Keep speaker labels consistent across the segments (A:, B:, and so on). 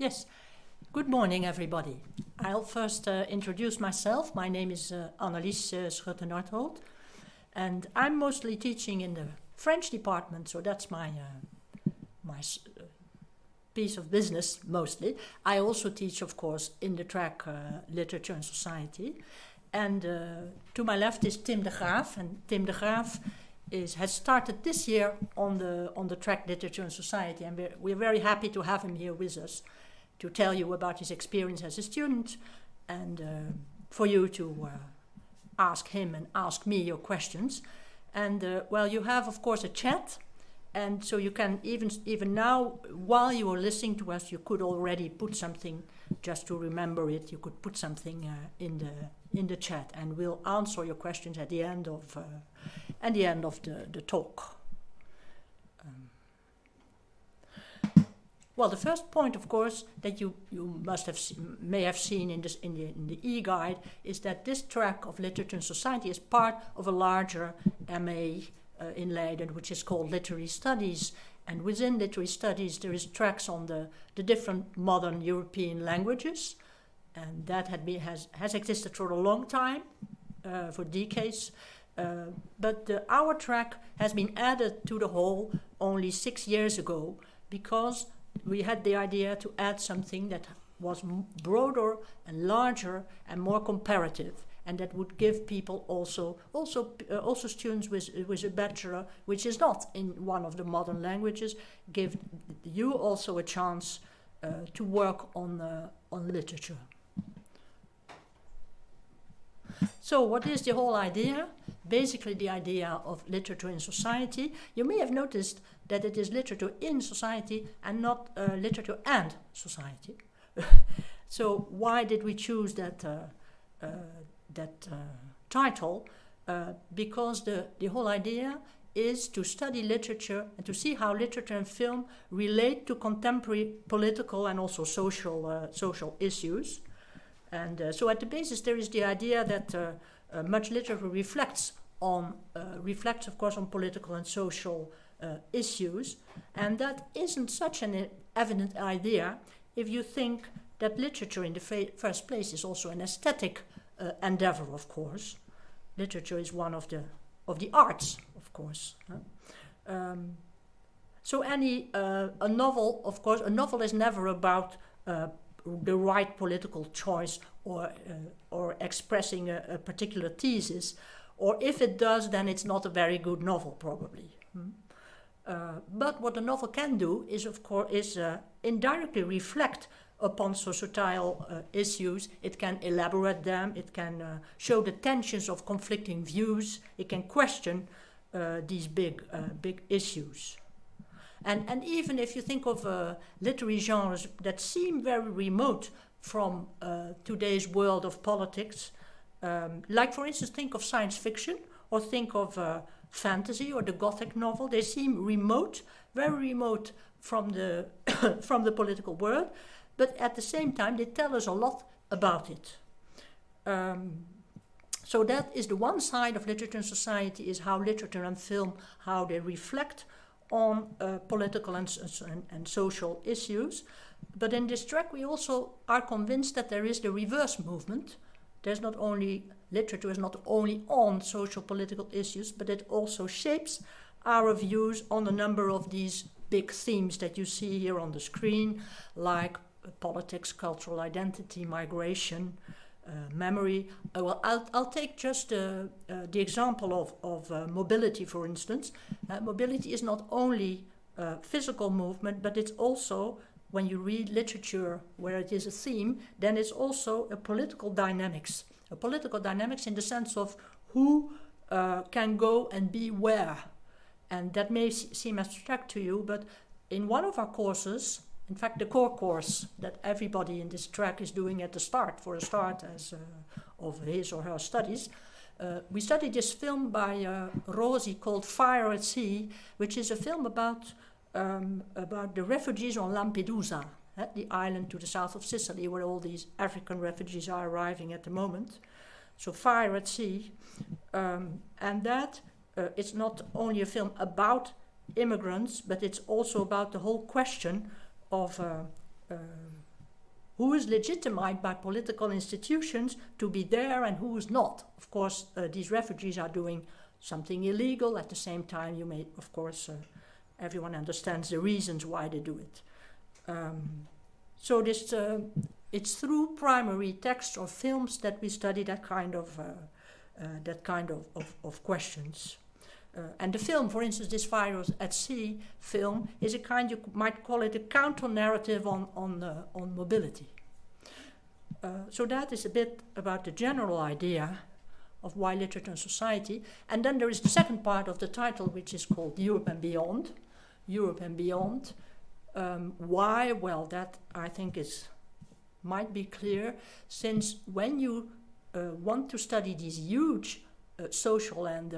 A: Yes. Good morning, everybody. I'll first introduce myself. My name is Annelies Schutte-Nordholt, and I'm mostly teaching in the French department, so that's my piece of business mostly. I also teach, of course, in the track Literature and Society. And to my left is Tim de Graaf, and Tim de Graaf has started this year on the track Literature and Society, and we're very happy to have him here with us to tell you about his experience as a student, and for you to ask him and ask me your questions. And you have, of course, a chat, and so you can even now, while you are listening to us, you could already put something, just to remember it, you could put something in the chat, and we'll answer your questions at the end of the talk. Well, the first point, of course, that you may have seen in the e-guide is that this track of Literature and Society is part of a larger MA in Leiden, which is called Literary Studies. And within Literary Studies, there is tracks on the different modern European languages, and that has existed for a long time, for decades. But our track has been added to the whole only 6 years ago, because we had the idea to add something that was broader and larger and more comparative, and that would give people also students with a bachelor, which is not in one of the modern languages, give you also a chance to work on literature. So what is the whole idea? Basically the idea of literature in society. You may have noticed that it is literature in society and not literature and society. So why did we choose that title? Because the whole idea is to study literature and to see how literature and film relate to contemporary political and also social issues. And so at the basis there is the idea that much literature reflects, of course, on political and social issues, and that isn't such an evident idea if you think that literature in the first place is also an aesthetic endeavor, of course. Literature is one of the arts, of course. So a novel, of course, a novel is never about the right political choice or expressing a particular thesis, or if it does, then it's not a very good novel, probably. But what a novel can do is, of course, indirectly reflect upon societal issues. It can elaborate them. It can show the tensions of conflicting views. It can question these big issues. And even if you think of literary genres that seem very remote from today's world of politics, like for instance think of science fiction or think of fantasy or the Gothic novel, they seem remote, very remote from the from the political world, but at the same time they tell us a lot about it. So that is the one side of literature and society, is how literature and film, how they reflect on political and social issues. But in this track we also are convinced that there is the reverse movement. There's not only, literature is not only on social political issues, but it also shapes our views on a number of these big themes that you see here on the screen, like politics, cultural identity, migration, memory. I'll take just the example of mobility, for instance. Mobility is not only physical movement, but it's also, when you read literature where it is a theme, then it's also a political dynamics. A political dynamics in the sense of who can go and be where. And that may seem abstract to you, but in one of our courses, in fact the core course that everybody in this track is doing at the start, for a start of his or her studies, we studied this film by Rosie called Fire at Sea, which is a film about the refugees on Lampedusa, the island to the south of Sicily where all these African refugees are arriving at the moment. So Fire at Sea, and that it's not only a film about immigrants, but it's also about the whole question of who is legitimized by political institutions to be there and who is not. Of course, these refugees are doing something illegal. At the same time, you may, of course, everyone understands the reasons why they do it. So this, it's through primary texts or films that we study that kind of questions. And the film, for instance, this Virus at Sea film, is a kind, you might call it a counter-narrative on mobility. So that is a bit about the general idea of why literature and society. And then there is the second part of the title, which is called Europe and Beyond. Europe and Beyond. Why? Well, that I think might be clear, since when you want to study these huge social and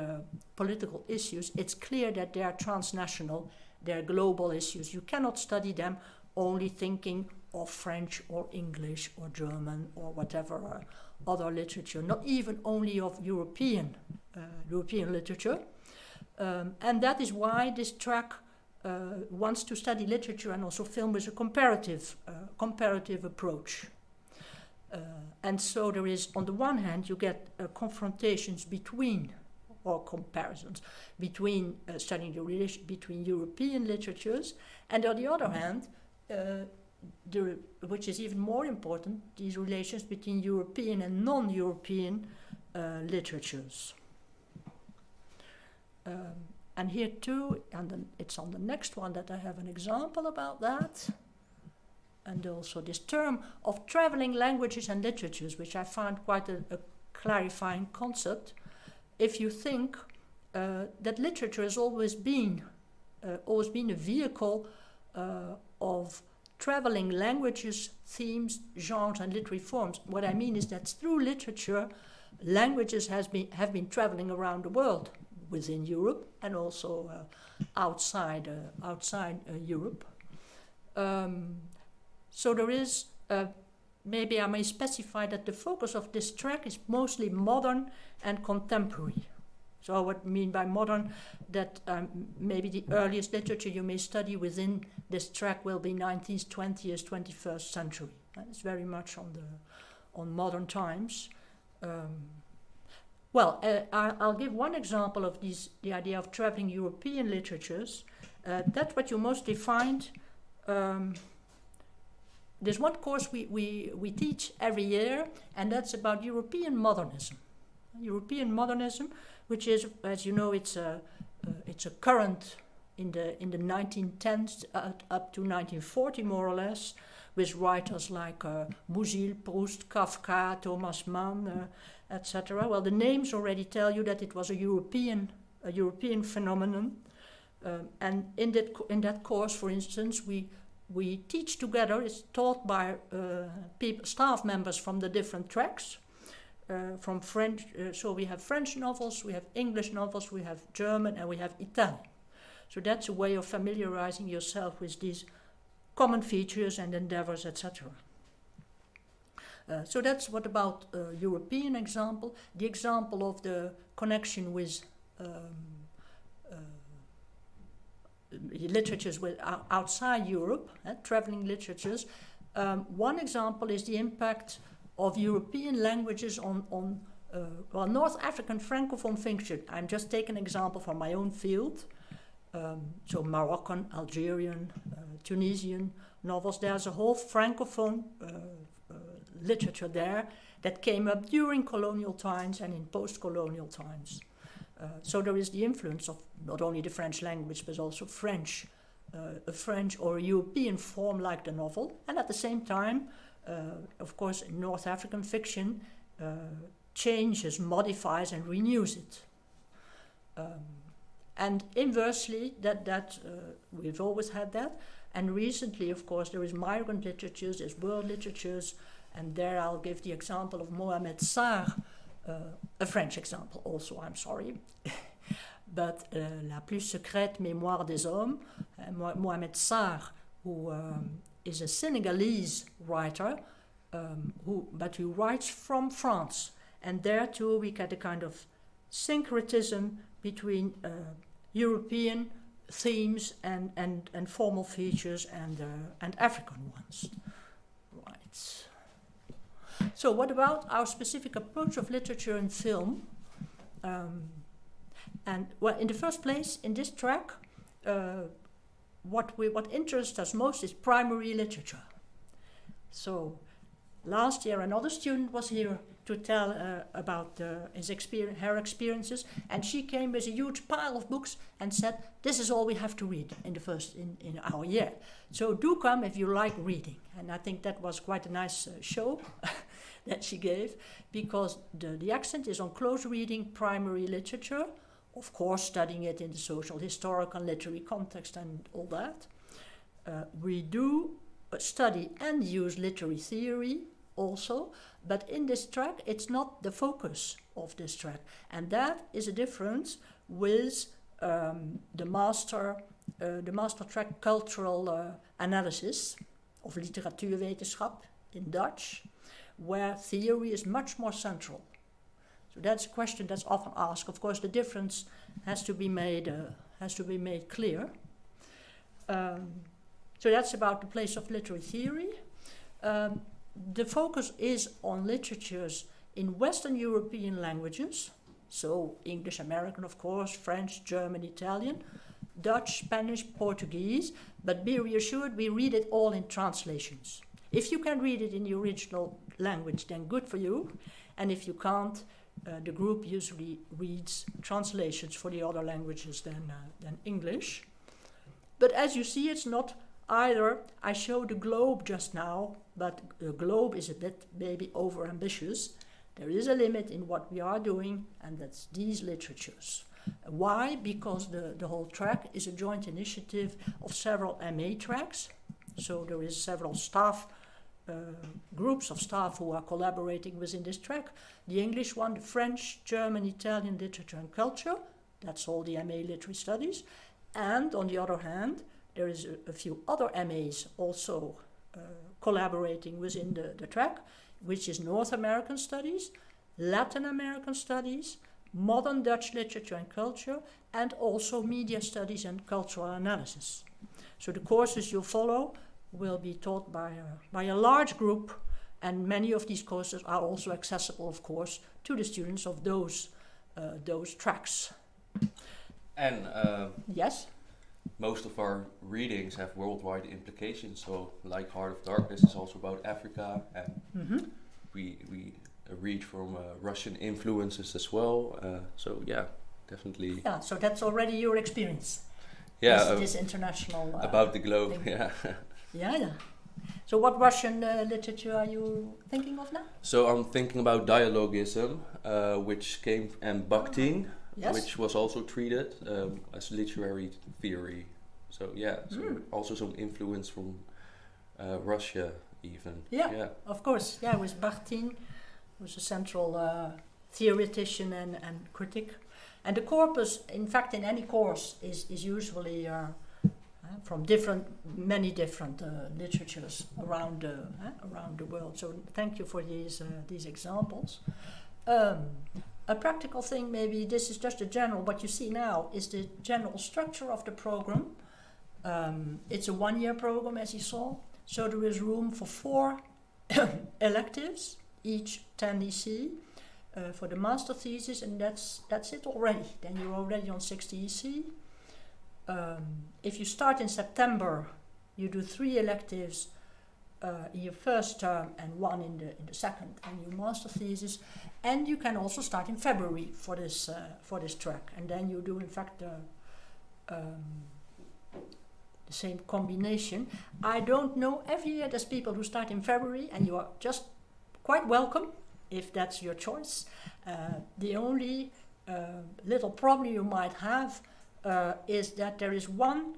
A: political issues, it's clear that they are transnational, they are global issues. You cannot study them only thinking of French or English or German or whatever other literature, not even only of European literature. And that is why this track wants to study literature and also film with a comparative approach. And so there is, on the one hand, you get confrontations between, or comparisons, between studying the relation between European literatures, and on the other hand, which is even more important, these relations between European and non-European literatures. And here too, and then it's on the next one that I have an example about that. And also this term of traveling languages and literatures, which I found quite a clarifying concept. If you think that literature has always been a vehicle of traveling languages, themes, genres, and literary forms. What I mean is that through literature, languages have been traveling around the world, within Europe and also outside Europe. So there is, maybe I may specify that the focus of this track is mostly modern and contemporary. So what I mean by modern, that maybe the earliest literature you may study within this track will be 19th, 20th, 21st century. It's very much on modern times. I'll give one example of the idea of traveling European literatures. That's what you mostly find. There's one course we teach every year, and that's about European modernism. European modernism, which is, as you know, it's a current in the 1910s up to 1940 more or less, with writers like Musil, Proust, Kafka, Thomas Mann, etc. Well, the names already tell you that it was a European phenomenon, and in that course, for instance, we teach together. It's taught by staff members from the different tracks. From French, so we have French novels, we have English novels, we have German, and we have Italian. So that's a way of familiarizing yourself with these common features and endeavors, etc. So that's what about European example. The example of the connection with literatures with outside Europe, traveling literatures. One example is the impact of European languages on North African Francophone fiction. I'm just taking an example from my own field. So Moroccan, Algerian, Tunisian novels. There's a whole Francophone literature there that came up during colonial times and in post-colonial times. So there is the influence of not only the French language, but also French, a French or a European form like the novel. And at the same time, of course, in North African fiction, changes, modifies, and renews it. And inversely, that we've always had that. And recently, of course, there is migrant literatures, there's world literatures, and there I'll give the example of Mohamed Sarr, a French example also, I'm sorry. But La plus secrète mémoire des hommes, Mohamed Sarr, who is a Senegalese writer, who writes from France. And there too we get a kind of syncretism between European themes and formal features and African ones. Right. rights. So what about our specific approach of literature and film? And well, in the first place, in this track, what interests us most is primary literature. So last year another student was here to tell about her experiences, and she came with a huge pile of books and said, this is all we have to read in our year. So do come if you like reading. And I think that was quite a nice show that she gave, because the accent is on close reading primary literature, of course studying it in the social, historical, and literary context and all that. We do study and use literary theory also, but in this track it's not the focus of this track, and that is a difference with the master track cultural analysis of literatuurwetenschap in Dutch, where theory is much more central. So that's a question that's often asked. Of course, the difference has to be made clear. So that's about the place of literary theory. The focus is on literatures in Western European languages, so English, American, of course, French, German, Italian, Dutch, Spanish, Portuguese, but be reassured, we read it all in translations. If you can read it in the original language, then good for you, and if you can't, the group usually reads translations for the other languages than English. But as you see, it's not either. I showed the globe just now, but the globe is a bit maybe over-ambitious. There is a limit in what we are doing, and that's these literatures. Why? Because the whole track is a joint initiative of several MA tracks. So there is several staff, groups of staff who are collaborating within this track. The English one, the French, German, Italian literature and culture. That's all the MA literary studies. And on the other hand, there is a few other MAs also collaborating within the track, which is North American Studies, Latin American Studies, Modern Dutch Literature and Culture, and also Media Studies and Cultural Analysis. So the courses you'll follow will be taught by a large group, and many of these courses are also accessible, of course, to the students of those tracks.
B: And
A: yes?
B: Most of our readings have worldwide implications, so like Heart of Darkness is also about Africa, and we read from Russian influences as well, so yeah, definitely.
A: Yeah, so that's already your experience.
B: Yeah,
A: this international
B: about the globe,
A: thing.
B: yeah.
A: Yeah. So what Russian literature are you thinking of now?
B: So I'm thinking about dialogism, which came, and Bakhtin,
A: yes,
B: which was also treated as literary theory. So yeah, also some influence from Russia even.
A: Yeah, of course. Yeah, with Bakhtin, was a central theoretician and critic. And the corpus, in fact, in any course is usually from many different literatures around the world. So thank you for these examples. A practical thing, maybe this is just a general, what you see now is the general structure of the program. It's a one-year program, as you saw. So there is room for 4 electives, each 10 EC, for the master thesis, and that's it already. Then you're already on 60 EC. If you start in September, you do 3 electives in your first term and 1 in the second and your master thesis, and you can also start in February for this track, and then you do in fact the same combination. I don't know, every year there's people who start in February, and you are just quite welcome if that's your choice. The only little problem you might have is that there is one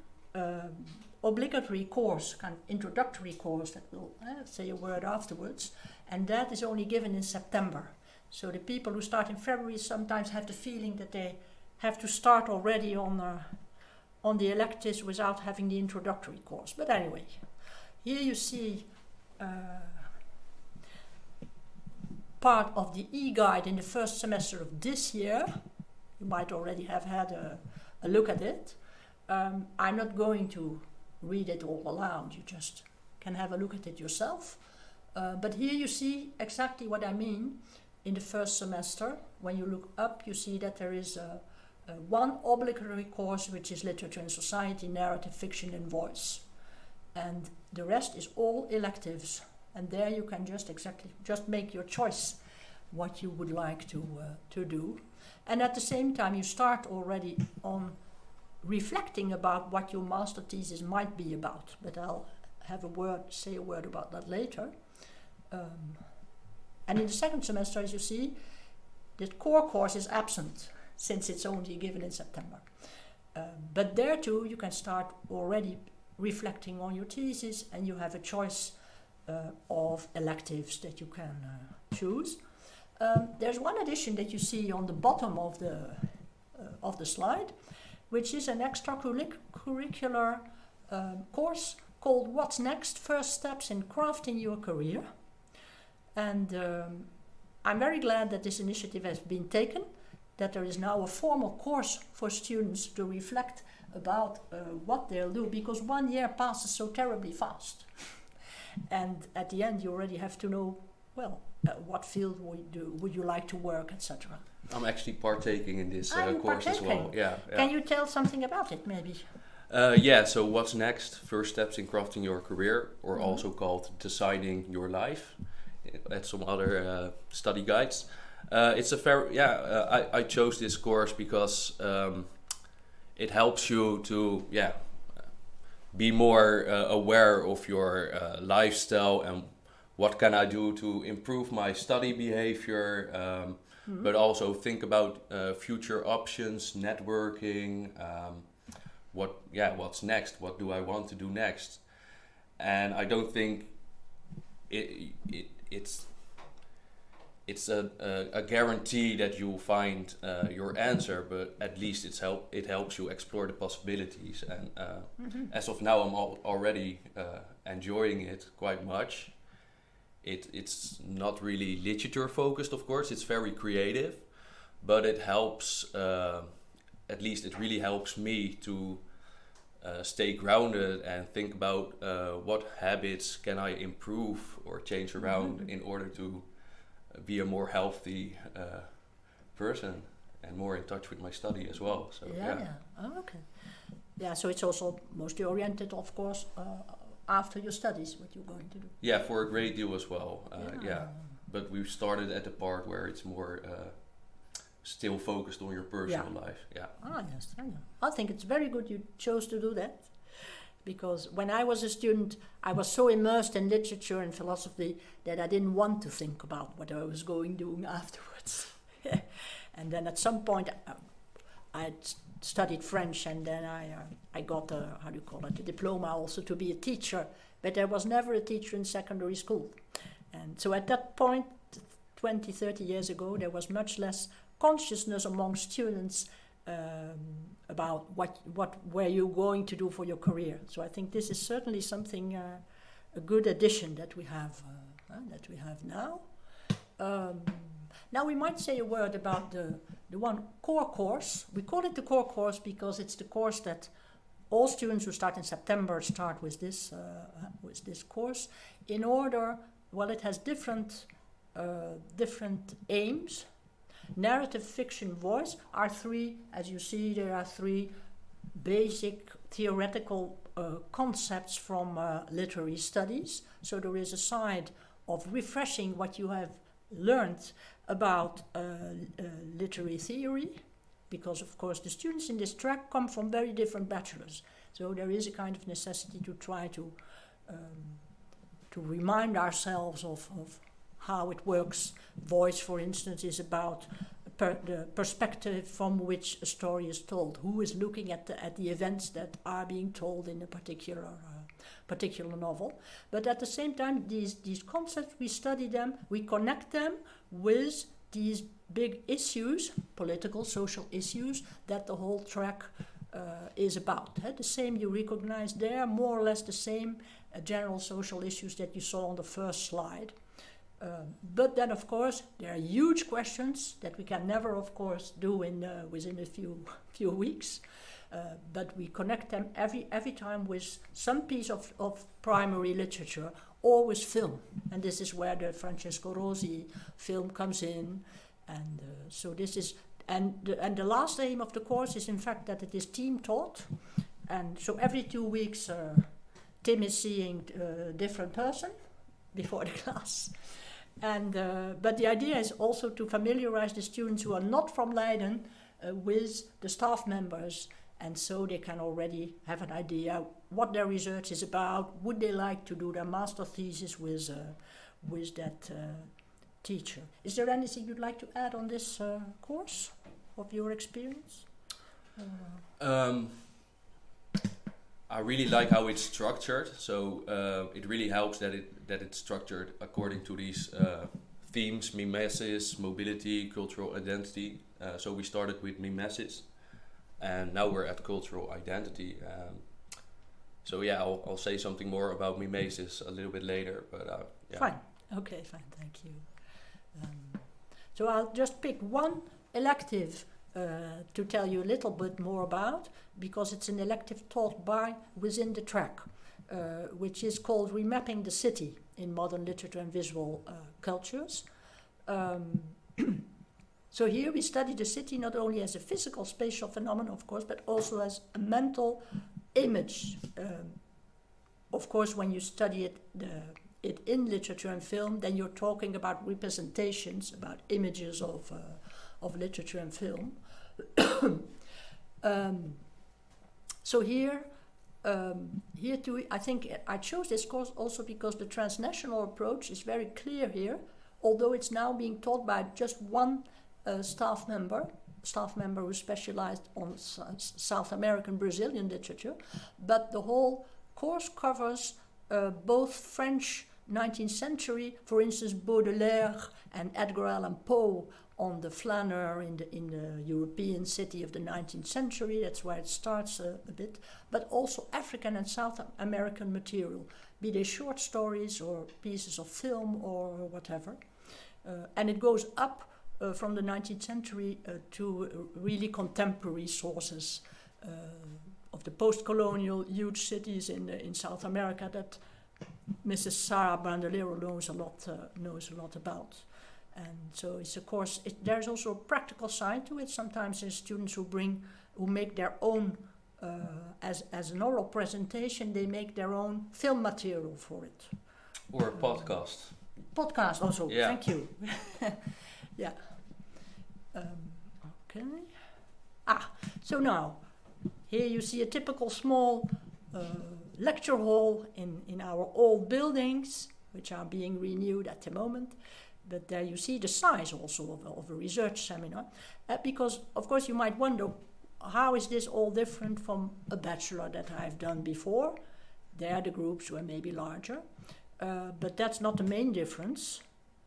A: obligatory course, kind of introductory course that will say a word afterwards, and that is only given in September. So the people who start in February sometimes have the feeling that they have to start already on the electives without having the introductory course. But anyway, here you see part of the e-guide in the first semester of this year. You might already have had a look at it. I'm not going to read it all aloud, you just can have a look at it yourself. But here you see exactly what I mean. In the first semester, when you look up, you see that there is one obligatory course, which is Literature and Society, Narrative, Fiction and Voice. And the rest is all electives. And there you can just make your choice what you would like to do. And at the same time, you start already on reflecting about what your master thesis might be about. But I'll say a word about that later. And in the second semester, as you see, the core course is absent since it's only given in September. But there too, you can start already reflecting on your thesis, and you have a choice of electives that you can choose. There's one addition that you see on the bottom of the slide, which is an extracurricular course called What's Next? First Steps in Crafting Your Career. And I'm very glad that this initiative has been taken, that there is now a formal course for students to reflect about what they'll do, because 1 year passes so terribly fast. And at the end you already have to know, well, what field would you like to work, etc.
B: I'm actually partaking in this course as well. Yeah.
A: Can you tell something about it, maybe?
B: So What's Next? First Steps in Crafting Your Career, or also called Designing Your Life. At some other study guides. It's a very, I chose this course because it helps you to, be more aware of your lifestyle and what can I do to improve my study behavior, but also think about future options, networking, what's next, what do I want to do next. And I don't think it's a guarantee that you'll find your answer, but at least it helps you explore the possibilities. And as of now, I'm already enjoying it quite much. It's not really literature focused, of course. It's very creative, but it helps. At least it really helps me to stay grounded and think about what habits can I improve or change around in order to be a more healthy person and more in touch with my study as well. So
A: Oh, okay. Yeah, so it's also mostly oriented, of course, after your studies, what you're going to do.
B: Yeah, for a great deal as well. But we've started at the part where it's more still focused on your personal life. Yeah.
A: Yes. I think it's very good you chose to do that, because when I was a student, I was so immersed in literature and philosophy that I didn't want to think about what I was doing afterwards. And then at some point, I studied French, and then I got a diploma also to be a teacher. But I was never a teacher in secondary school. And so at that point, 20, 30 years ago, there was much less consciousness among students about what were you going to do for your career. So I think this is certainly something, a good addition that we have now. Now we might say a word about the one core course. We call it the core course because it's the course that all students who start in September start with this course. In order, it has different aims. Narrative, fiction, voice are three. As you see, there are three basic theoretical concepts from literary studies. So there is a side of refreshing what you have learned about literary theory, because of course the students in this track come from very different bachelors. So there is a kind of necessity to try to remind ourselves of how it works. Voice, for instance, is about the perspective from which a story is told. Who is looking at the events that are being told in a particular novel. But at the same time, these concepts, we study them, we connect them with these big issues, political, social issues, that the whole track is about. The same you recognize there, more or less the same general social issues that you saw on the first slide. But then, of course, there are huge questions that we can never, of course, do within a few weeks. But we connect them every time with some piece of primary literature always film. And this is where the Francesco Rosi film comes in. And so this is, and the last aim of the course is in fact that it is team taught. And so every 2 weeks, Tim is seeing a different person before the class. And but the idea is also to familiarize the students who are not from Leiden with the staff members, and so they can already have an idea what their research is about. Would they like to do their master thesis with that teacher? Is there anything you'd like to add on this course of your experience?
B: I really like how it's structured. So it really helps that it's structured according to these themes: mimesis, mobility, cultural identity. So we started with mimesis, and now we're at cultural identity. So yeah, I'll say something more about mimesis a little bit later. But yeah.
A: Fine. Okay. Fine. Thank you. So I'll just pick one elective to tell you a little bit more about, because it's an elective taught by within the track, which is called Remapping the City in Modern Literature and Visual Cultures. So here we study the city not only as a physical spatial phenomenon, of course, but also as a mental image. Of course, when you study it in literature and film, then you're talking about representations, about images of literature and film. So here too, I think I chose this course also because the transnational approach is very clear here, although it's now being taught by just one staff member who specialized on South American Brazilian literature, but the whole course covers both French 19th century, for instance, Baudelaire and Edgar Allan Poe on the flaneur in the European city of the 19th century. That's where it starts a bit, but also African and South American material, be they short stories or pieces of film or whatever. And it goes up from the 19th century to really contemporary sources of the post-colonial huge cities in South America that Mrs. Sarah Bandolero knows a lot about. And so it's a course. There's also a practical side to it. Sometimes there's students who make their own, as an oral presentation, they make their own film material for it.
B: Or a podcast.
A: Podcast also.
B: Yeah.
A: Thank you. Yeah. Okay. So now, here you see a typical small lecture hall in our old buildings, which are being renewed at the moment. But there you see the size also of a research seminar. Because, of course, you might wonder, how is this all different from a bachelor that I've done before? There the groups were maybe larger. But that's not the main difference.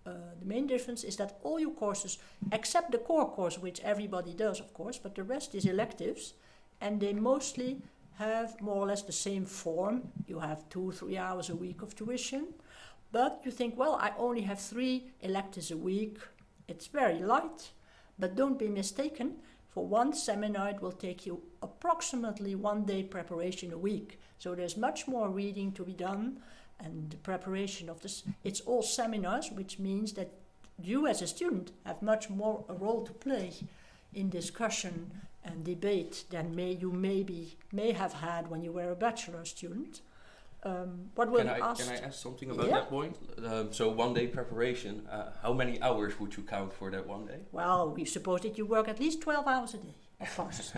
A: The main difference is that all your courses, except the core course, which everybody does, of course, but the rest is electives, and they mostly have more or less the same form. You have 2-3 hours a week of tuition. But you think, well, I only have 3 electives a week. It's very light, but don't be mistaken. For one seminar, it will take you approximately 1 day preparation a week. So there's much more reading to be done, and the preparation of this. It's all seminars, which means that you as a student have much more a role to play in discussion and debate than you may have had when you were a bachelor student. Can I
B: ask something about that point? So 1 day preparation, how many hours would you count for that 1 day?
A: Well, we suppose that you work at least 12 hours a day, of course.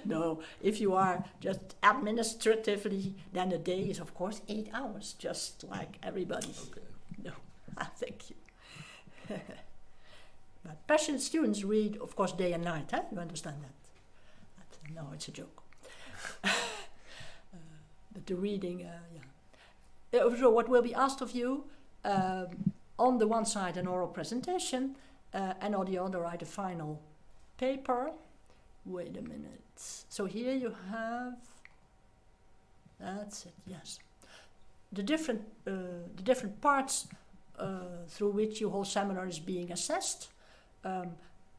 A: No, if you are just administratively, then a day is of course 8 hours, just like everybody.
B: Okay.
A: No, thank you. But passionate students read, of course, day and night, huh? You understand that? No, it's a joke. But the reading, So what will be asked of you, on the one side an oral presentation, and on the other write a final paper. Wait a minute. So here you have, that's it, yes. The different parts through which your whole seminar is being assessed.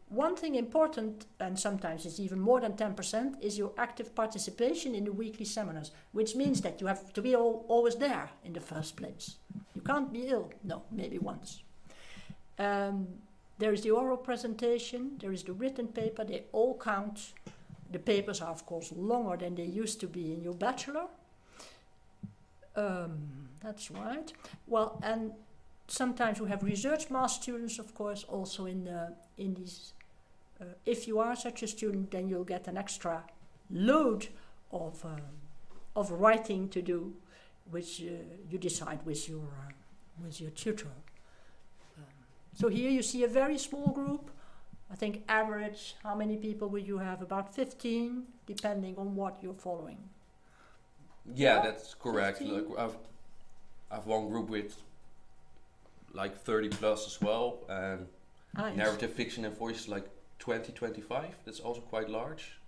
A: one thing important, and sometimes it's even more than 10%, is your active participation in the weekly seminars, which means that you have to be always there in the first place. You can't be ill. No, maybe once. There is the oral presentation, there is the written paper, they all count. The papers are, of course, longer than they used to be in your bachelor. That's right. Well, and sometimes we have research master students, of course, also in these. If you are such a student, then you'll get an extra load of writing to do, which you decide with your tutor. So here you see a very small group. I think average, how many people will you have? About 15, depending on what you're following.
B: Yeah, that's correct.
A: 15?
B: Look, I've one group with like 30 plus as well, and
A: Yes.
B: narrative fiction and voice like 20, 25. That's also quite large.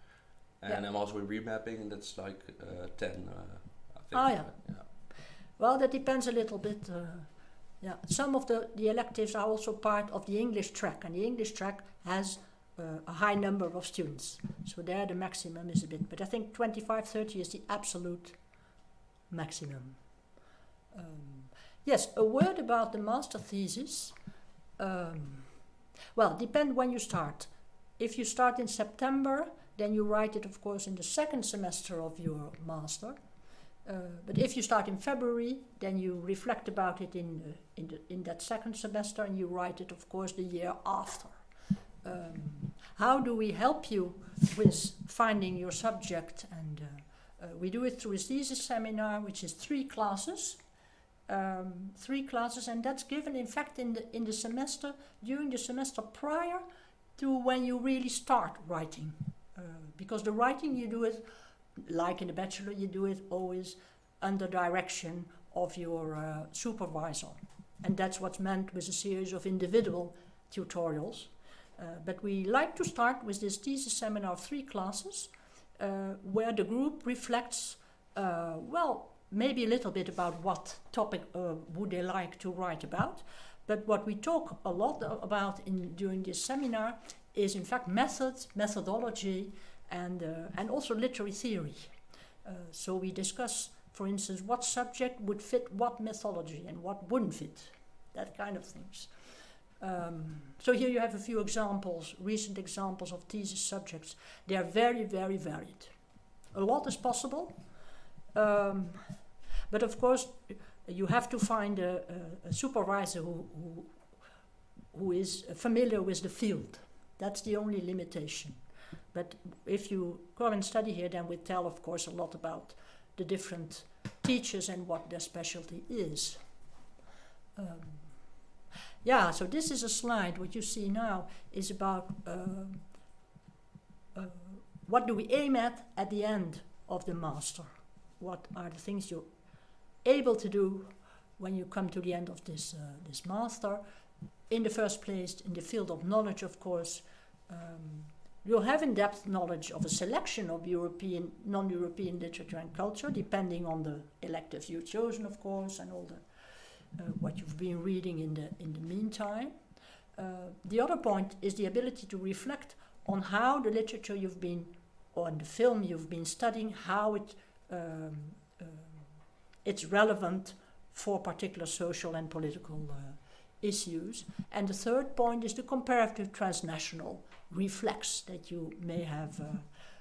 B: And I'm also in remapping, and that's like 10, I think.
A: Yeah. Well, that depends a little bit. Some of the electives are also part of the English track, and the English track has a high number of students. So there the maximum is a bit, but I think 25, 30 is the absolute maximum. Yes, a word about the master thesis. Well, depend when you start. If you start in September, then you write it, of course, in the second semester of your master. But if you start in February, then you reflect about it in that second semester, and you write it, of course, the year after. How do we help you with finding your subject? And we do it through a thesis seminar, which is 3 classes. 3 classes, and that's given, in fact, in the semester, during the semester prior to when you really start writing. Because the writing, you do it, like in the bachelor, you do it always under direction of your supervisor. And that's what's meant with a series of individual tutorials. But we like to start with this thesis seminar of 3 classes, where the group reflects, maybe a little bit about what topic would they like to write about. But what we talk a lot about during this seminar is, in fact, methodology, and also literary theory. So we discuss, for instance, what subject would fit what methodology and what wouldn't fit, that kind of things. So here you have a few examples, recent examples of thesis subjects. They are very, very varied. A lot is possible, but of course you have to find a supervisor who is familiar with the field. That's the only limitation. But if you come and study here, then we tell, of course, a lot about the different teachers and what their specialty is. So this is a slide. What you see now is about what do we aim at the end of the master? What are the things you're able to do when you come to the end of this master? In the first place, in the field of knowledge, of course, you'll have in-depth knowledge of a selection of European, non-European literature and culture, depending on the electives you've chosen, of course, and all the what you've been reading in the meantime. The other point is the ability to reflect on how the literature you've been, or the film you've been studying, how it's relevant for particular social and political issues. And the third point is the comparative transnational reflex that you may have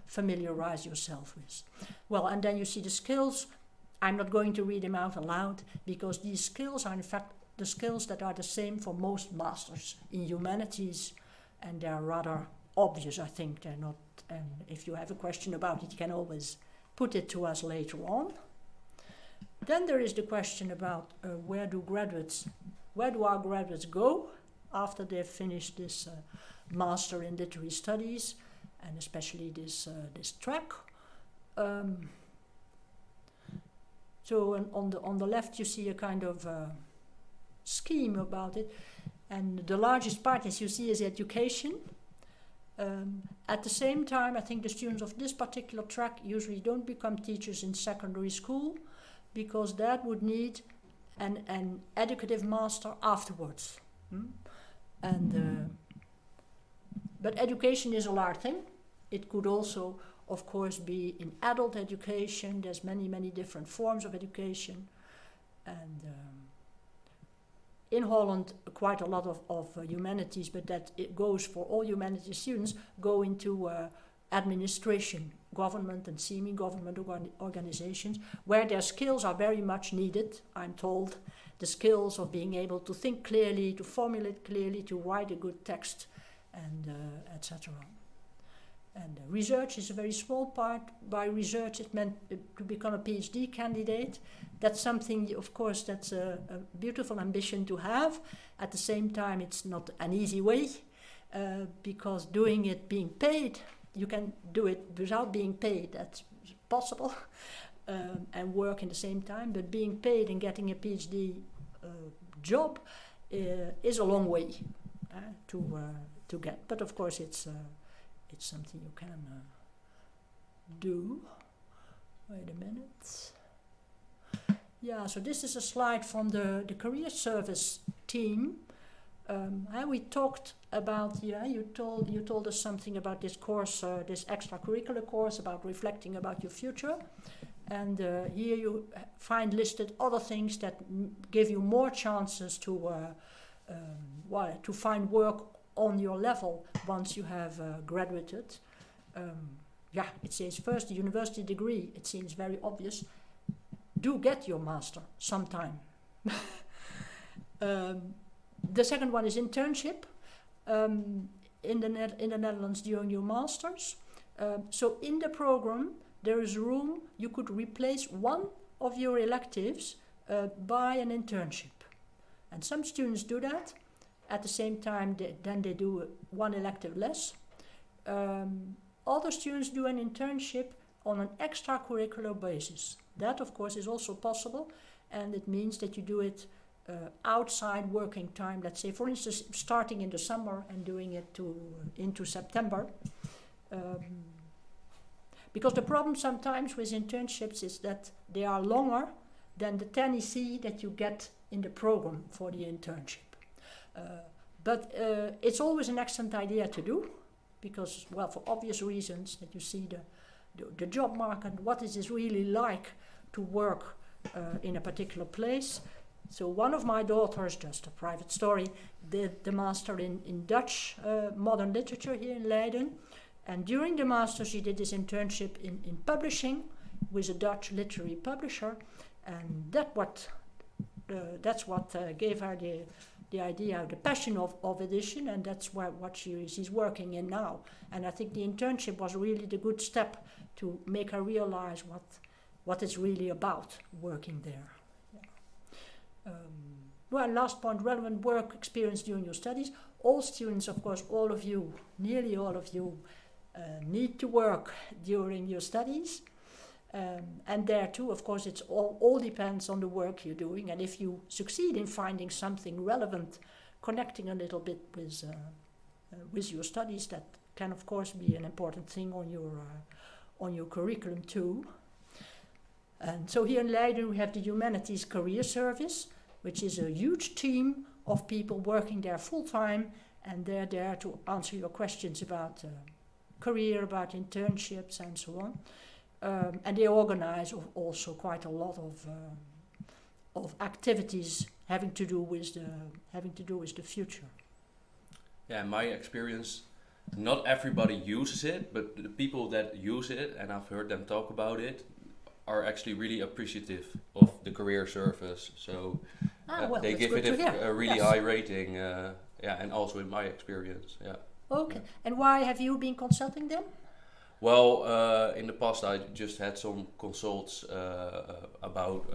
A: familiarized yourself with. Well, and then you see the skills. I'm not going to read them out aloud, because these skills are in fact the skills that are the same for most masters in humanities, and they're rather obvious, I think. They're not, and if you have a question about it, you can always put it to us later on. Then there is the question about where do our graduates go after they've finished this Master in Literary Studies, and especially this track. So on the left you see a kind of scheme about it, and the largest part, as you see, is education. At the same time, I think the students of this particular track usually don't become teachers in secondary school, because that would need an educative master afterwards. And But education is a large thing. It could also, of course, be in adult education. There's many, many different forms of education. And in Holland, quite a lot of humanities, but that it goes for all humanities students, go into administration, government and semi-government organizations, where their skills are very much needed, I'm told. The skills of being able to think clearly, to formulate clearly, to write a good text, and etc. And research is a very small part. By research, it meant to become a PhD candidate. That's something, of course, that's a beautiful ambition to have. At the same time, it's not an easy way, because doing it, being paid, you can do it without being paid. That's possible, and work in the same time. But being paid and getting a PhD job is a long way to get. But of course, it's something you can do. Wait a minute. Yeah, so this is a slide from the career service team. We talked about, you told us something about this course, this extracurricular course about reflecting about your future. And here you find listed other things that give you more chances to find work on your level once you have graduated. It says first, the university degree. It seems very obvious. Do get your master sometime. The second one is internship in the Netherlands during your masters. So in the program, there is room, you could replace one of your electives by an internship. And some students do that. At the same time, they do one elective less. Other students do an internship on an extracurricular basis. That, of course, is also possible, and it means that you do it outside working time. Let's say, for instance, starting in the summer and doing it into September. Because the problem sometimes with internships is that they are longer than the 10 EC that you get in the program for the internship. But it's always an excellent idea to do, because, well, for obvious reasons, that you see the job market, what is it really like to work in a particular place. So one of my daughters, just a private story, did the master in Dutch modern literature here in Leiden. And during the master, she did this internship in publishing with a Dutch literary publisher. And that's what gave her the idea, the passion of edition, and that's what she's working in now. And I think the internship was really the good step to make her realize what it's really about working there. Well, last point, relevant work experience during your studies. All students, of course, all of you, nearly all of you, need to work during your studies. And there too, of course, it's all depends on the work you're doing. And if you succeed in finding something relevant, connecting a little bit with your studies, that can, of course, be an important thing on your curriculum too. And so here in Leiden, we have the Humanities Career Service, which is a huge team of people working there full-time, and they're there to answer your questions about career, about internships, and so on. And they organize also quite a lot of activities having to do with the future.
B: Yeah, in my experience, not everybody uses it, but the people that use it, and I've heard them talk about it, are actually really appreciative of the career service. So they give it a really high rating. And also in my experience. Yeah.
A: Okay. And why have you been consulting them?
B: Well, in the past I just had some consults about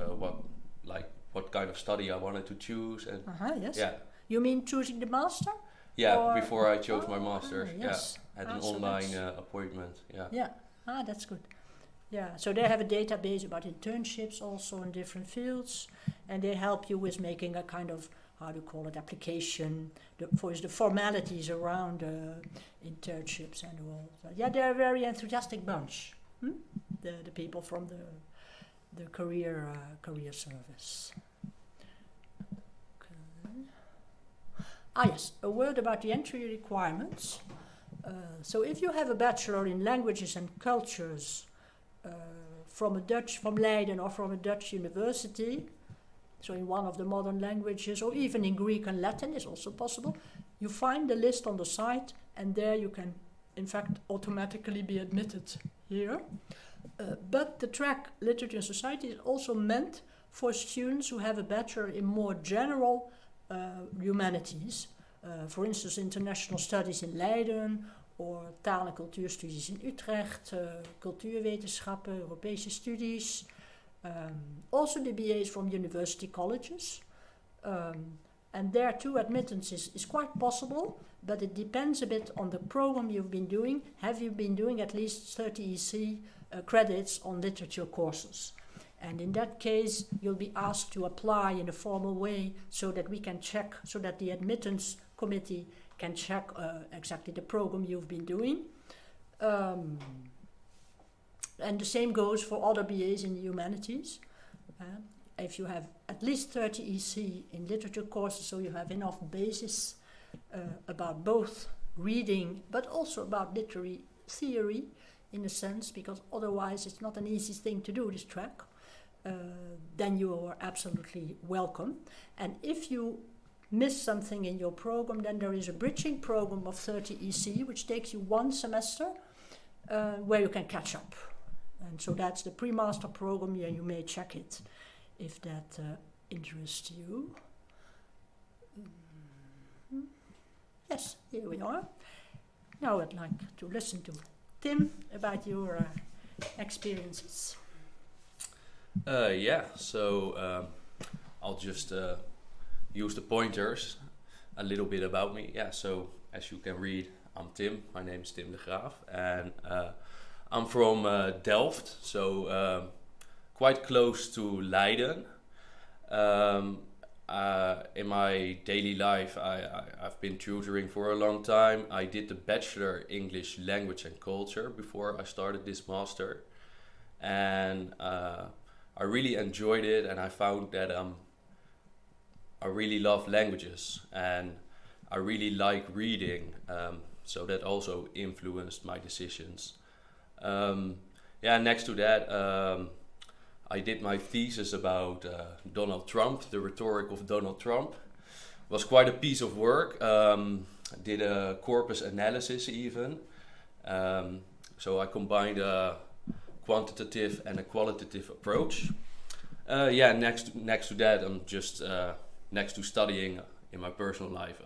B: what kind of study I wanted to choose. And
A: yes.
B: Yeah.
A: You mean choosing the master?
B: Yeah, before I chose my master.
A: Yes.
B: Yeah, had an online appointment. Yeah.
A: Yeah. That's good. Yeah, so they have a database about internships also in different fields, and they help you with making a kind of, how do you call it, application, for the formalities around internships and all. So, yeah, they're a very enthusiastic bunch, the people from the career service. Okay. Yes, a word about the entry requirements. So if you have a bachelor in languages and cultures from Leiden or from a Dutch university, so in one of the modern languages, or even in Greek and Latin is also possible, you find the list on the site, and there you can, in fact, automatically be admitted here. But the track Literature and Society is also meant for students who have a bachelor in more general humanities. For instance, international studies in Leiden, or taal- en cultuurstudies in Utrecht, cultuurwetenschappen, Europese studies. Also the BAs from university colleges. And there too, admittance is quite possible, but it depends a bit on the program you've been doing. Have you been doing at least 30 EC credits on literature courses? And in that case, you'll be asked to apply in a formal way so that we can check, so that the admittance committee can check exactly the program you've been doing. And the same goes for other BAs in the humanities. If you have at least 30 EC in literature courses, so you have enough basis about both reading, but also about literary theory, in a sense, because otherwise it's not an easy thing to do, this track, then you are absolutely welcome. And if you miss something in your program, then there is a bridging program of 30 EC, which takes you one semester, where you can catch up. And so that's the pre-master program, and you may check it if that interests you. Yes, here we are. Now I'd like to listen to Tim about your experiences.
B: So I'll just use the pointers a little bit about me. So as you can read, I'm Tim. My name is Tim de Graaf, and I'm from Delft, so quite close to Leiden. In my daily life, I've been tutoring for a long time. I did the Bachelor English Language and Culture before I started this master, and I really enjoyed it, and I found that I really love languages, and I really like reading, so that also influenced my decisions. Next to that, I did my thesis about Donald Trump, the rhetoric of Donald Trump. It was quite a piece of work. I did a corpus analysis even. So I combined a quantitative and a qualitative approach. Next to that, I'm just next to studying in my personal life.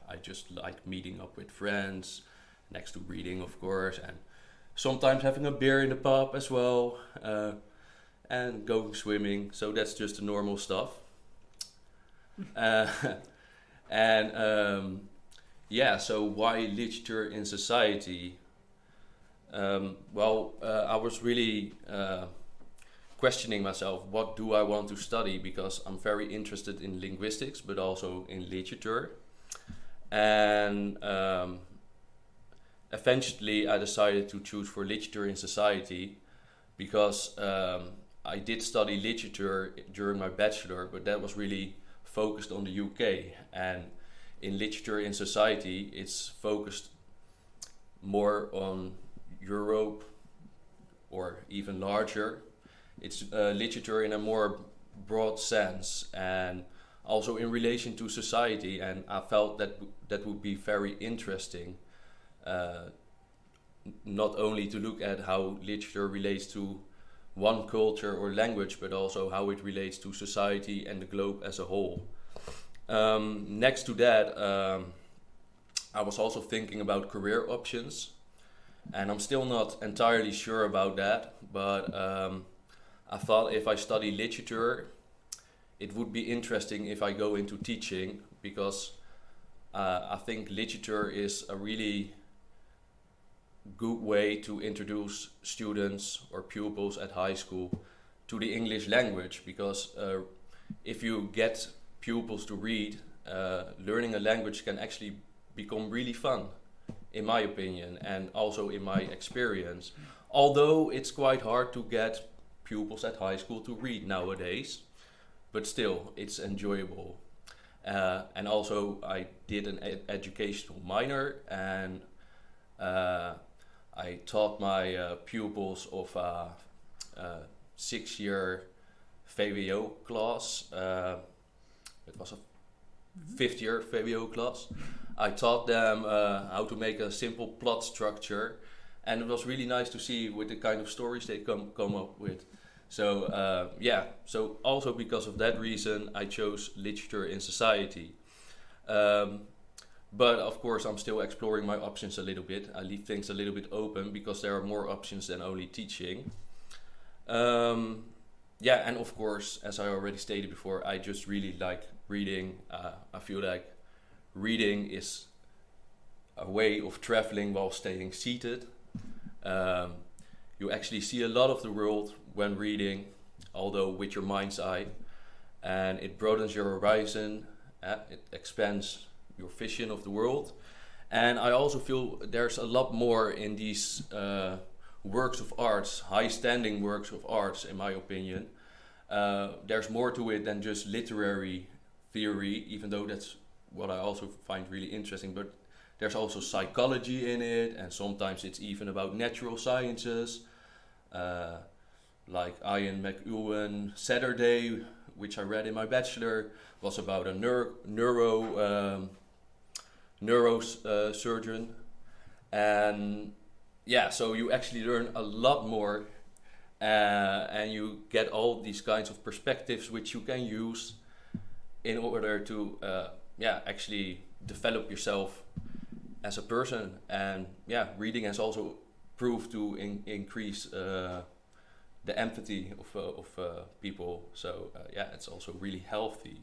B: I just like meeting up with friends, next to reading, of course, and sometimes having a beer in the pub as well, and going swimming. So that's just the normal stuff. So why literature in society? I was really questioning myself, what do I want to study? Because I'm very interested in linguistics, but also in literature. And eventually I decided to choose for literature in society because I did study literature during my bachelor, but that was really focused on the UK. And in literature in society, it's focused more on Europe or even larger. It's literature in a more broad sense and also in relation to society. And I felt that would be very interesting, not only to look at how literature relates to one culture or language, but also how it relates to society and the globe as a whole. Next to that, I was also thinking about career options, and I'm still not entirely sure about that, but I thought if I study literature, it would be interesting if I go into teaching, because I think literature is a really good way to introduce students or pupils at high school to the English language, because if you get pupils to read, learning a language can actually become really fun, in my opinion, and also in my experience. Although it's quite hard to get pupils at high school to read nowadays, but still, it's enjoyable. And also, I did an educational minor, and I taught my pupils of a 6-year VWO class. It was a 5th year VWO class. I taught them how to make a simple plot structure, and it was really nice to see with the kind of stories they come up with. So so also because of that reason, I chose literature in society. But of course, I'm still exploring my options a little bit. I leave things a little bit open because there are more options than only teaching. And of course, as I already stated before, I just really like reading. I feel like reading is a way of traveling while staying seated. You actually see a lot of the world when reading, although with your mind's eye, and it broadens your horizon. It expands your vision of the world. And I also feel there's a lot more in these works of arts, high-standing works of arts, in my opinion. There's more to it than just literary theory, even though that's what I also find really interesting. But there's also psychology in it, and sometimes it's even about natural sciences, like Ian McEwan Saturday, which I read in my bachelor, was about a neurosurgeon. And so you actually learn a lot more, and you get all these kinds of perspectives which you can use in order to actually develop yourself as a person. And reading has also proved to increase the empathy of people. So it's also really healthy,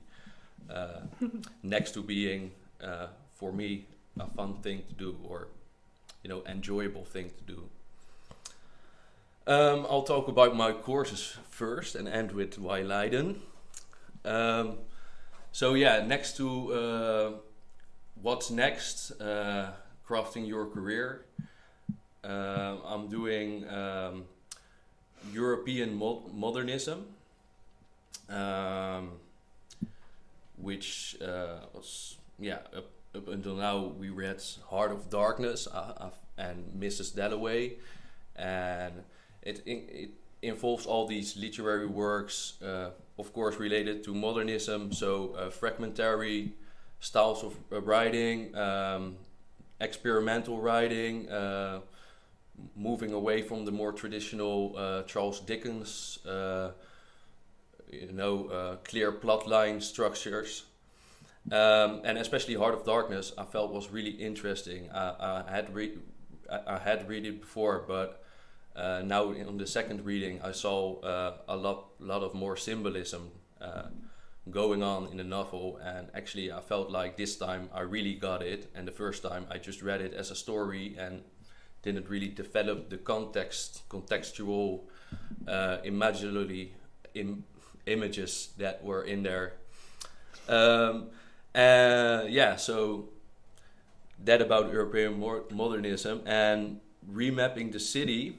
B: next to being for me a fun thing to do, or enjoyable thing to do. I'll talk about my courses first and end with why Leiden. Next to what's next, crafting your career, I'm doing European modernism, which was up until now we read Heart of Darkness and Mrs. Dalloway, and it involves all these literary works, of course related to modernism, so fragmentary styles of writing, experimental writing, moving away from the more traditional Charles Dickens, clear plotline structures. And especially Heart of Darkness, I felt was really interesting. I had read it before, but now on the second reading, I saw a lot of more symbolism going on in the novel, and actually I felt like this time I really got it, and the first time I just read it as a story and didn't really develop the contextual imaginary images that were in there. So that about European modernism. And remapping the city,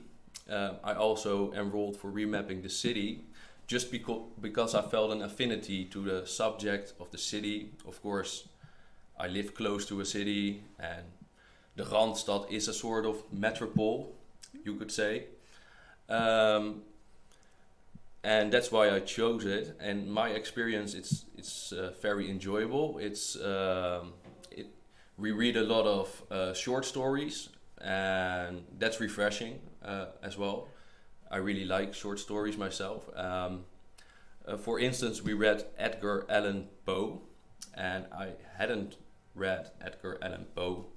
B: I also enrolled for remapping the city, just because I felt an affinity to the subject of the city. Of course, I live close to a city, and the Randstad is a sort of metropole, you could say. And that's why I chose it. And my experience, it's very enjoyable. We read a lot of short stories, and that's refreshing as well. I really like short stories myself. For instance, we read Edgar Allan Poe, and I hadn't read Edgar Allan Poe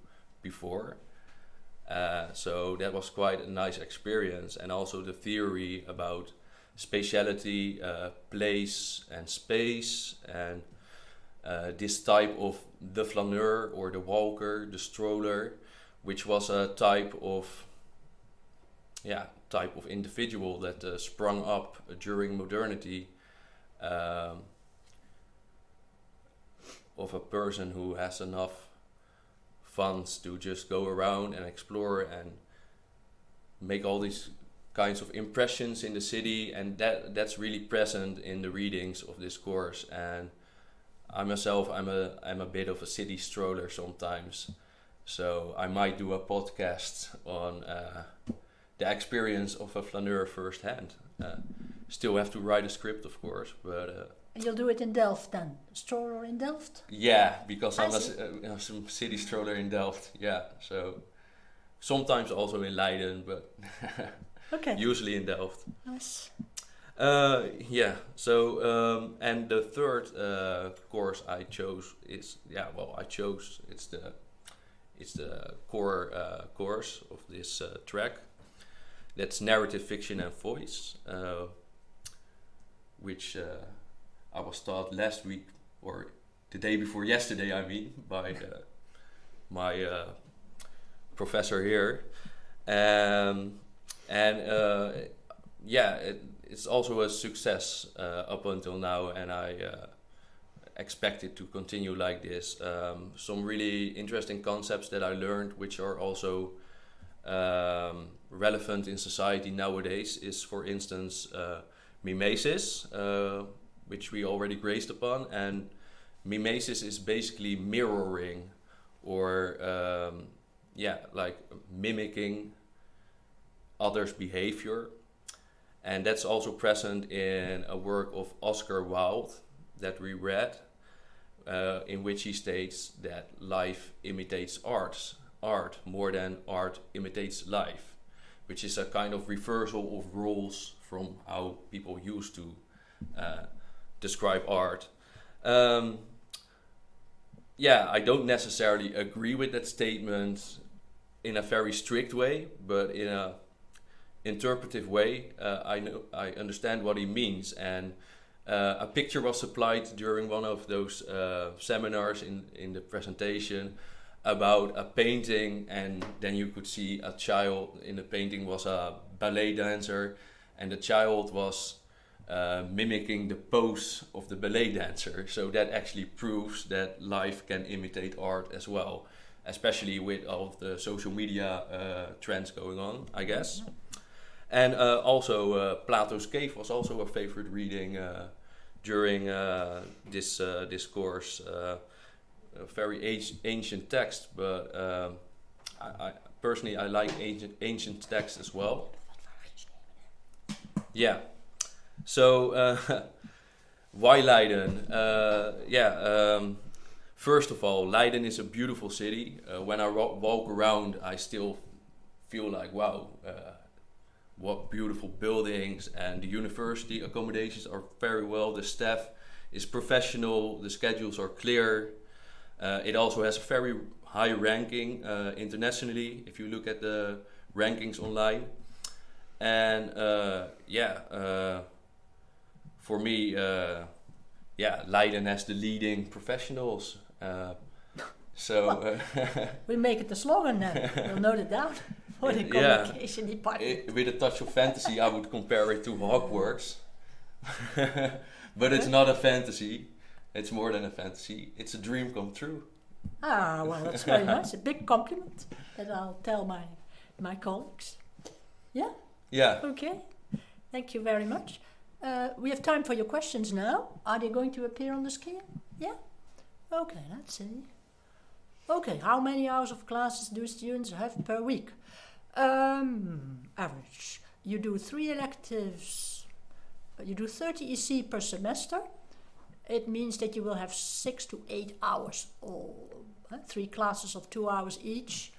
B: before. So that was quite a nice experience. And also the theory about spatiality, place and space, and this type of the flaneur or the walker, the stroller, which was a type of individual that sprung up during modernity, of a person who has enough funds to just go around and explore and make all these kinds of impressions in the city, and that's really present in the readings of this course. And I myself, I'm a bit of a city stroller sometimes, So I might do a podcast on the experience of a flaneur firsthand. Still have to write a script, of course, but...
A: You'll do it in Delft then? Stroller in Delft?
B: Yeah, because I'm some city stroller in Delft. Yeah, so sometimes also in Leiden, but
A: okay.
B: Usually in Delft.
A: Nice.
B: Yeah. So and the third course I chose is it's the core course of this track. That's narrative fiction and voice, which I was taught last week, or the day before yesterday, I mean, by my professor here. It's also a success up until now, and I expect it to continue like this. Some really interesting concepts that I learned, which are also relevant in society nowadays, is, for instance, mimesis, which we already grazed upon. And mimesis is basically mirroring, or like mimicking others' behavior. And that's also present in a work of Oscar Wilde that we read, in which he states that life imitates art more than art imitates life, which is a kind of reversal of rules from how people used to describe art. I don't necessarily agree with that statement in a very strict way, but in a interpretive way, I understand what he means. And a picture was supplied during one of those seminars in the presentation about a painting, and then you could see a child in the painting was a ballet dancer, and the child was mimicking the pose of the ballet dancer. So that actually proves that life can imitate art as well, especially with all of the social media trends going on, I guess. And also Plato's Cave was also a favorite reading during this course. A very ancient text, but I personally like ancient texts as well. Yeah. So why Leiden? First of all, Leiden is a beautiful city. When I walk around, I still feel like, wow, what beautiful buildings, and the university accommodations are very well. The staff is professional. The schedules are clear. It also has a very high ranking internationally, if you look at the rankings online. And for me, Leiden has the leading professionals.
A: We make it the slogan then. We'll note it down for the communication department.
B: With a touch of fantasy, I would compare it to Hogwarts. But it's not a fantasy. It's more than a fantasy. It's a dream come true.
A: Ah, well, that's very nice. A big compliment that I'll tell my colleagues. Yeah?
B: Yeah.
A: Okay. Thank you very much. We have time for your questions now. Are they going to appear on the screen? Yeah? Okay, let's see. Okay, how many hours of classes do students have per week? Average. You do 3 electives. You do 30 EC per semester. It means that you will have 6 to 8 hours, or 3 classes of 2 hours each,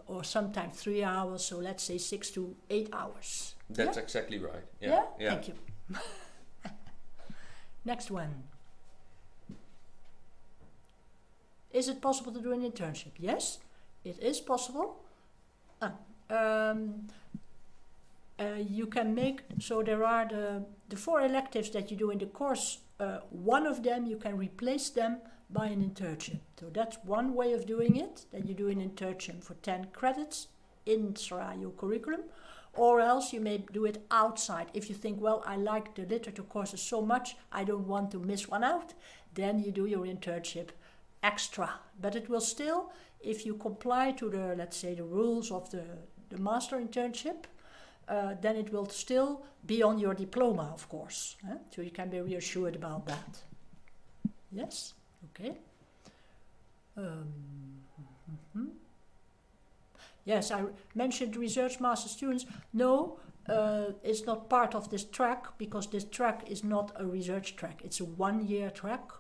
A: or sometimes 3 hours, so let's say 6 to 8 hours.
B: That's exactly right.
A: Yeah? Thank you. Next one. Is it possible to do an internship? Yes, it is possible. You can make, so there are the 4 electives that you do in the course. One of them you can replace them by an internship. So that's one way of doing it, that you do an internship for 10 credits intra your curriculum, or else you may do it outside. If you think, well, I like the literature courses so much, I don't want to miss one out, then you do your internship extra. But it will still, if you comply to the, let's say, the rules of the master internship, then it will still be on your diploma, of course. So you can be reassured about that. Yes? Okay. Mhm. Yes, I mentioned research master students. No, it's not part of this track because this track is not a research track. It's a 1-year track,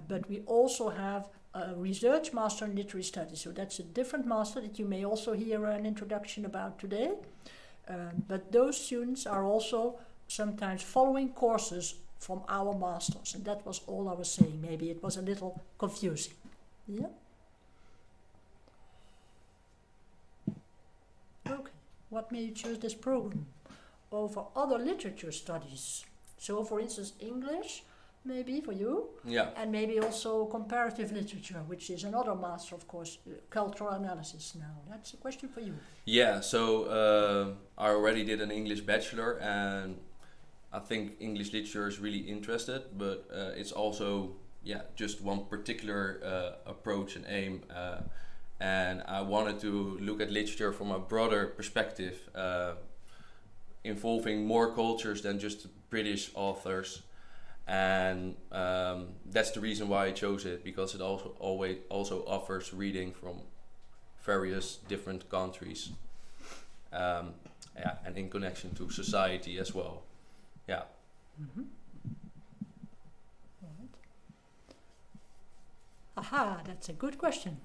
A: but we also have a research master in literary studies. So that's a different master that you may also hear an introduction about today. But those students are also sometimes following courses from our masters, and that was all I was saying. Maybe it was a little confusing. Yeah. Okay. What made you choose this program over other literature studies? So, for instance, English, maybe for you,
B: Yeah.
A: and maybe also comparative literature, which is another master, of course, cultural analysis. Now, that's a question for you.
B: Yeah, so I already did an English bachelor, and I think English literature is really interested, but it's also just one particular approach and aim, and I wanted to look at literature from a broader perspective, involving more cultures than just British authors, and that's the reason why I chose it, because it also offers reading from various different countries, and in connection to society as well. Yeah.
A: Mm-hmm. Right. Aha, that's a good question.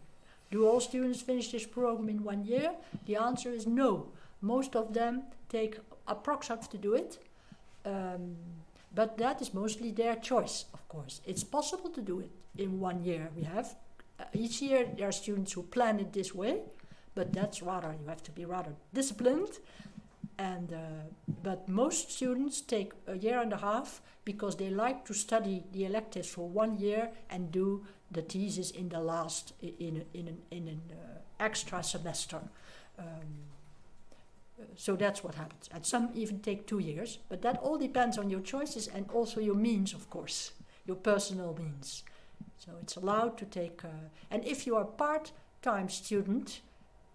A: Do all students finish this program in 1 year? The answer is no. Most of them take approximately to do it, but that is mostly their choice, of course. It's possible to do it in 1 year. We have each year there are students who plan it this way, but that's rather, you have to be rather disciplined. And but most students take a year and a half because they like to study the electives for 1 year and do the thesis in the last in an extra semester. So that's what happens. And some even take 2 years, but that all depends on your choices and also your means, of course, your personal means. So it's allowed to take. And if you are a part-time student,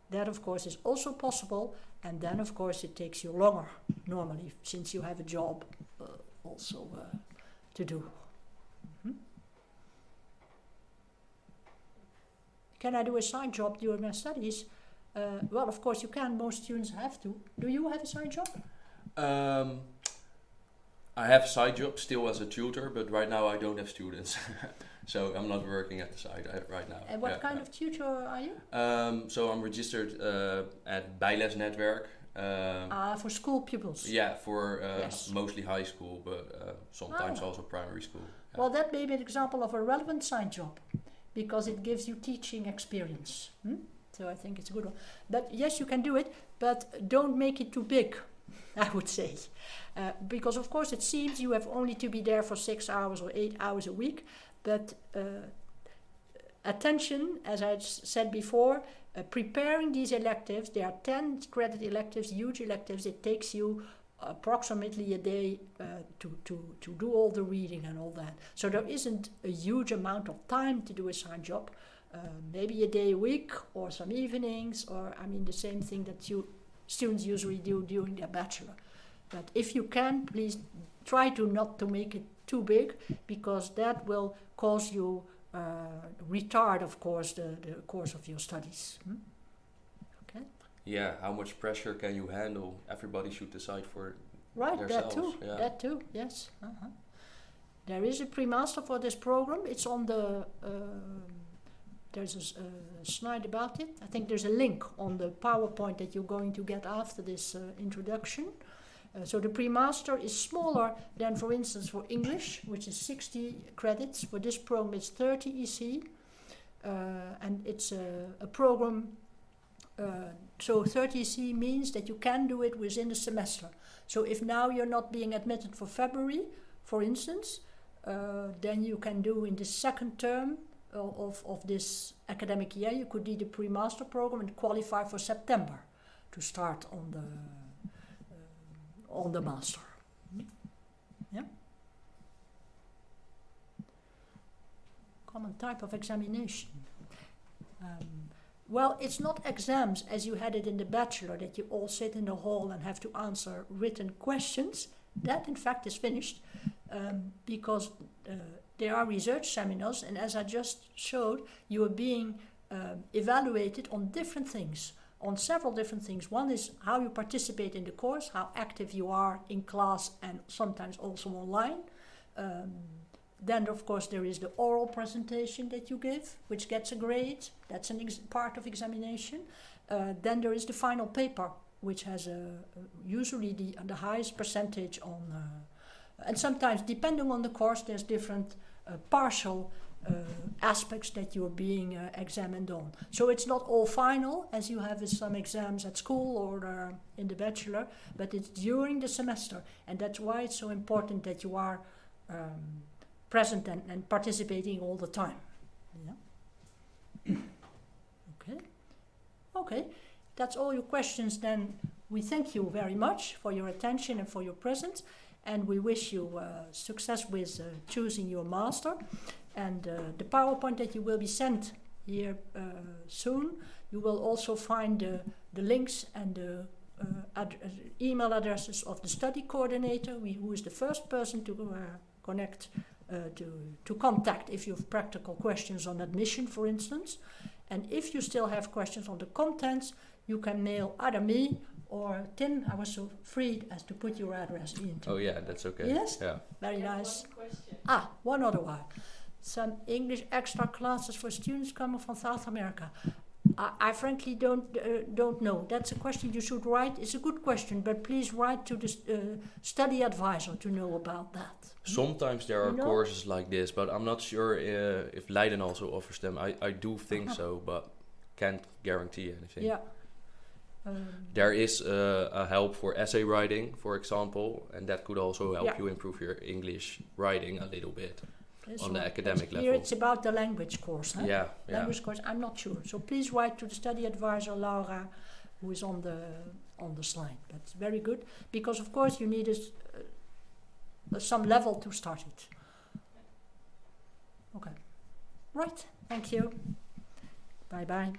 A: that of course is also possible. And then, of course, it takes you longer, normally, since you have a job also to do. Mm-hmm. Can I do a side job during my studies? Well, of course, you can. Most students have to. Do you have a side job?
B: I have a side job still as a tutor, but right now I don't have students. So I'm not working at the site right now.
A: And what kind of tutor are you?
B: So I'm registered at Bijlesnetwerk.
A: For school pupils?
B: Yeah, for
A: Yes.
B: mostly high school, but sometimes also primary school. Yeah.
A: Well, that may be an example of a relevant side job, because it gives you teaching experience. So I think it's a good one. But yes, you can do it, but don't make it too big, I would say. Because of course it seems you have only to be there for 6 hours or 8 hours a week. But attention, as I said before, preparing these electives, there are 10 credit electives, huge electives. It takes you approximately a day to do all the reading and all that. So there isn't a huge amount of time to do a side job. Maybe a day a week or some evenings, or I mean the same thing that students usually do during their bachelor. But if you can, please try to not to make it too big, because that will cause you retard, of course, the course of your studies. Okay.
B: Yeah, how much pressure can you handle? Everybody should decide for
A: right,
B: themselves.
A: That too.
B: Yeah.
A: That too. Yes. There is a pre-master for this program. It's on the. There's a slide about it. I think there's a link on the PowerPoint that you're going to get after this introduction. So the pre-master is smaller than, for instance, for English, which is 60 credits. For this program, it's 30 EC. And it's a program, so 30 EC means that you can do it within a semester. So if now you're not being admitted for February, for instance, then you can do in the second term of this academic year, you could do the pre-master program and qualify for September to start on the master. Yeah. Common type of examination. Well, it's not exams as you had it in the bachelor, that you all sit in the hall and have to answer written questions. That, in fact, is finished because there are research seminars, and as I just showed, you are being evaluated on different things, on several different things. One is how you participate in the course, how active you are in class and sometimes also online. Then, of course, there is the oral presentation that you give, which gets a grade. That's an part of examination. Then there is the final paper, which has usually the highest percentage on, and sometimes, depending on the course, there's different partial aspects that you're being examined on. So it's not all final, as you have with some exams at school or in the bachelor, but it's during the semester. And that's why it's so important that you are present and participating all the time. Yeah. Okay, that's all your questions. Then we thank you very much for your attention and for your presence, and we wish you success with choosing your master. And the PowerPoint that you will be sent here soon, you will also find the links and the email addresses of the study coordinator, who is the first person to connect, to contact if you have practical questions on admission, for instance. And if you still have questions on the contents, you can mail either me or Tim. I was so free as to put your address in.
B: Oh yeah, that's okay.
A: Yes?
B: Yeah.
A: Very nice.
C: One question.
A: One other one. Some English extra classes for students coming from South America. I frankly don't know. That's a question you should write. It's a good question, but please write to the study advisor to know about that.
B: Sometimes there are courses like this, but I'm not sure if Leiden also offers them. I do think so, but can't guarantee anything.
A: Yeah.
B: There is a help for essay writing, for example, and that could also help you improve your English writing a little bit. On the academic level.
A: Here it's about the language course. Huh?
B: Yeah.
A: Language course, I'm not sure. So please write to the study advisor, Laura, who is on the slide. That's very good, because of course you need some level to start it. Okay. Right. Thank you. Bye-bye.